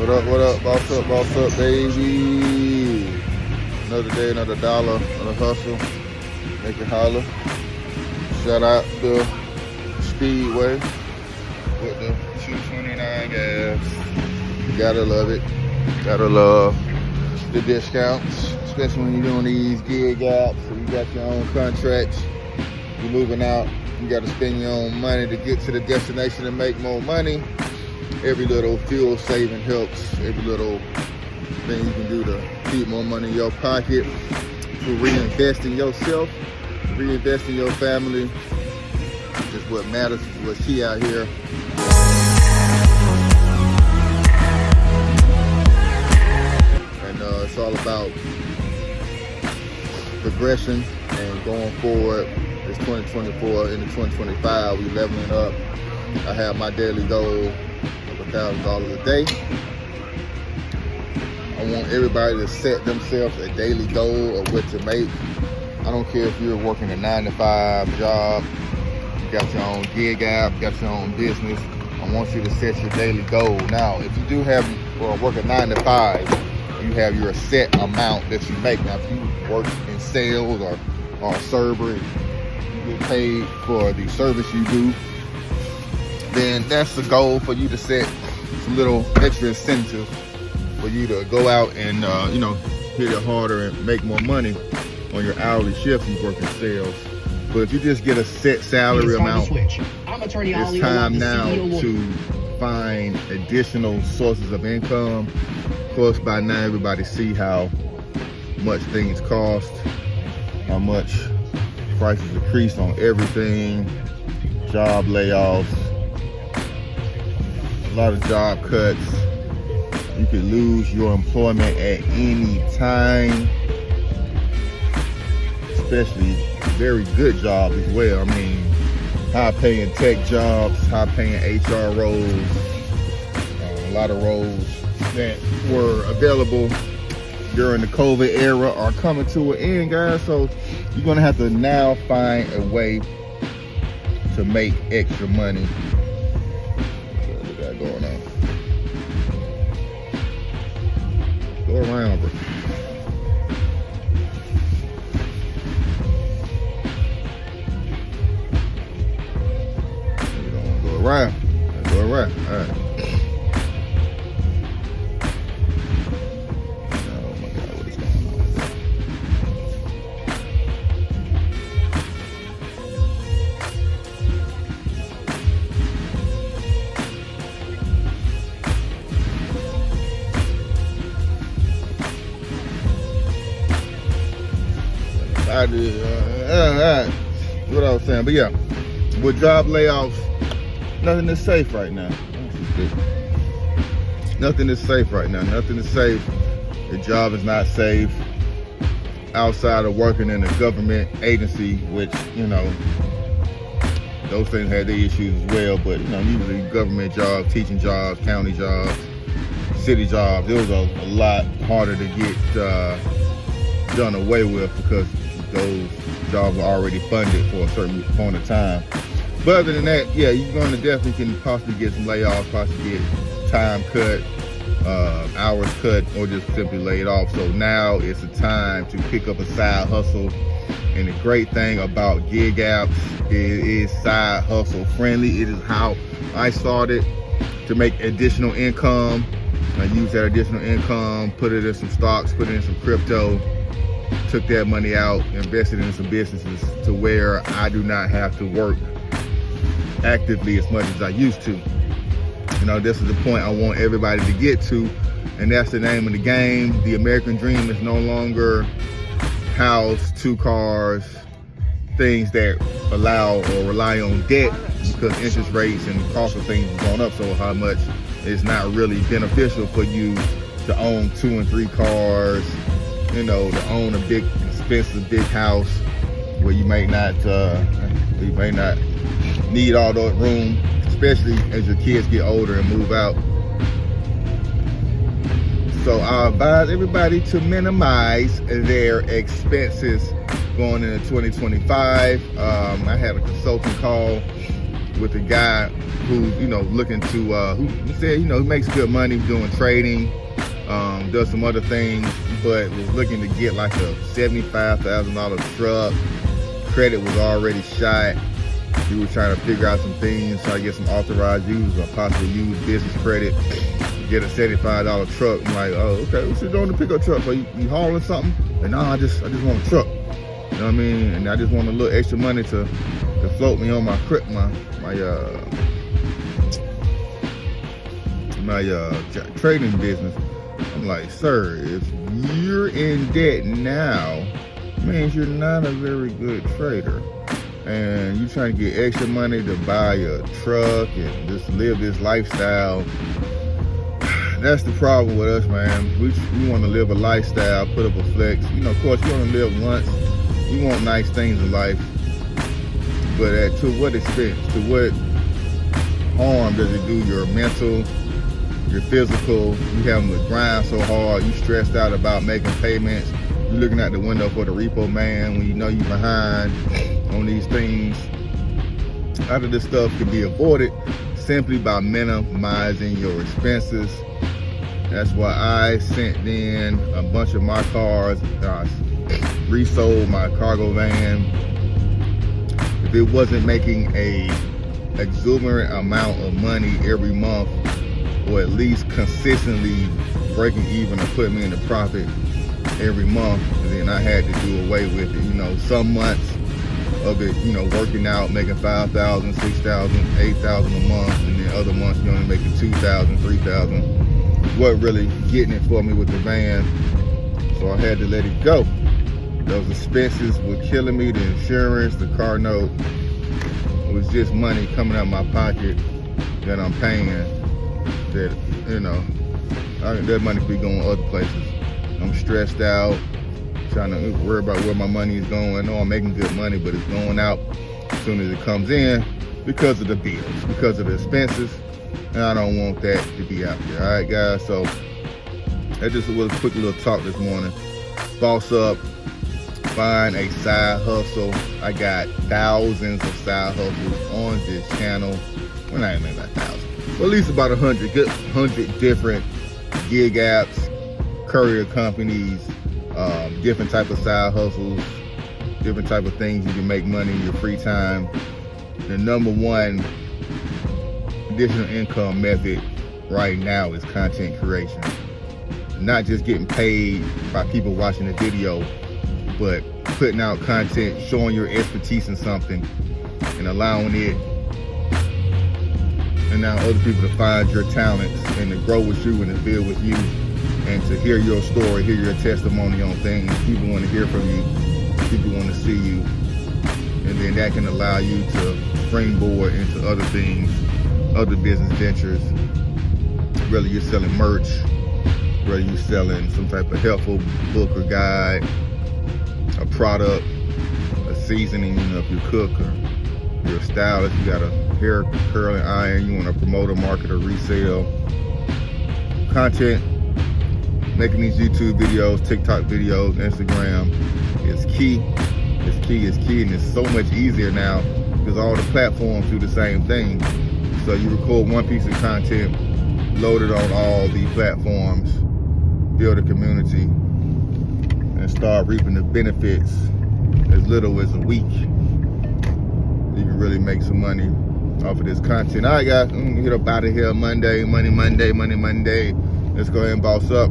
Boss up, baby. Another day, another dollar, another hustle. Make it holler. Shout out the Speedway with the 229 gas. Gotta love it. Gotta love the discounts, especially when you're doing these gig apps. So you got your own contracts. You're moving out. You got to spend your own money to get to the destination and make more money. Every little fuel saving helps. Every little thing you can do to keep more money in your pocket, to reinvest in yourself, reinvest in your family, is what matters. What's key out here. And it's all about progression and going forward. It's 2024 into 2025. We leveling up. I have my daily goal of $1,000 a day. I want everybody to set themselves a daily goal of what to make. I don't care if you're working a 9-to-5 job, you got your own gig app, got your own business. I want you to set your daily goal. Now, if you do have work a 9-to-5, you have your set amount that you make. Now, if you work in sales or a server, you get paid for the service you do, then that's the goal for you to set some little extra incentive for you to go out and hit it harder and make more money on your hourly shift you work in sales. But if you just get a set salary amount, it's time now to find additional sources of income. Of course, by now everybody see how much things cost, how much prices increased on everything, job layoffs, a lot of job cuts. You could lose your employment at any time, especially very good jobs as well. I mean, high-paying tech jobs, high-paying HR roles, a lot of roles that were available during the COVID era are coming to an end, guys. So you're gonna have to now find a way to make extra money. What we got going on? Go around, bro. We don't want to go around. Let's go around. All right. Oh my God, what is going on? What I was saying, but yeah, with job layoffs, nothing is safe right now. Nothing is safe right now. Nothing is safe. The job is not safe. Outside of working in a government agency, which, those things had their issues as well, but usually government jobs, teaching jobs, county jobs, city jobs, it was a lot harder to get done away with because those jobs are already funded for a certain point of time. But other than that, yeah, you're going to definitely can possibly get some layoffs, possibly get time cut, hours cut, or just simply laid off. So now it's a time to pick up a side hustle. And the great thing about gig apps is side hustle friendly. It is how I started to make additional income. I use that additional income, put it in some stocks, put it in some crypto, took that money out, invested in some businesses to where I do not have to work actively as much as I used to. This is the point I want everybody to get to, and that's the name of the game. The American dream is no longer house, 2 cars, things that allow or rely on debt because interest rates and the cost of things have gone up so how much it's not really beneficial for you to own 2 and 3 cars, to own a big, expensive, big house where you may not need all that room, especially as your kids get older and move out. So I advise everybody to minimize their expenses going into 2025. I had a consulting call with a guy who's, looking to, who said, he makes good money doing trading, does some other things, but was looking to get like a $75,000 truck. Credit was already shot. He was trying to figure out some things, try to get some authorized use or possibly use business credit, get a $75 truck. I'm like, oh, okay, what you doing to pick up truck? So you hauling something? And no, I just want a truck. You know what I mean? And I just want a little extra money to float me on my trading business. I'm like, sir, if you're in debt now, means you're not a very good trader. And you're trying to get extra money to buy a truck and just live this lifestyle. That's the problem with us, man. We want to live a lifestyle, put up a flex. Of course, you want to live once. We want nice things in life. But to what expense? To what harm does it do your mental, your physical? You having to grind so hard, you stressed out about making payments. You're looking out the window for the repo man when you know you're behind on these things. A lot of this stuff can be avoided simply by minimizing your expenses. That's why I sent in a bunch of my cars. I resold my cargo van. If it wasn't making a exuberant amount of money every month, or at least consistently breaking even or putting me in the profit every month, then I had to do away with it. Some months of it, working out, making $5,000, $6,000, $8,000 a month, and then other months you're only making $2,000, $3,000. Wasn't really getting it for me with the van, so I had to let it go. Those expenses were killing me. The insurance, the car note, it was just money coming out of my pocket that I'm paying. That that money could be going other places. I'm stressed out, trying to worry about where my money is going. I know I'm making good money, but it's going out as soon as it comes in because of the bills, because of the expenses, and I don't want that to be out there. All right, guys, so that just was a quick little talk this morning. Boss up, find a side hustle. I got thousands of side hustles on this channel. Well, not even about thousands, but at least about 100 different gig apps, courier companies, different type of side hustles, different type of things you can make money in your free time. The number one additional income method right now is content creation. Not just getting paid by people watching the video, but putting out content, showing your expertise in something and allowing it and now other people to find your talents and to grow with you and to build with you and to hear your story, hear your testimony on things. People want to hear from you. People want to see you. And then that can allow you to springboard into other things, other business ventures. Whether you're selling merch, whether you're selling some type of helpful book or guide, a product, a seasoning, if you cook or you're a stylist, you got a hair curling iron, you want to promote or market or resell. Content, making these YouTube videos, TikTok videos, Instagram is key. It's key, and it's so much easier now because all the platforms do the same thing. So you record one piece of content, load it on all the platforms, build a community, and start reaping the benefits as little as a week. You can really make some money off of this content. All right, guys, I'm gonna get up out of here. Monday. Let's go ahead and boss up.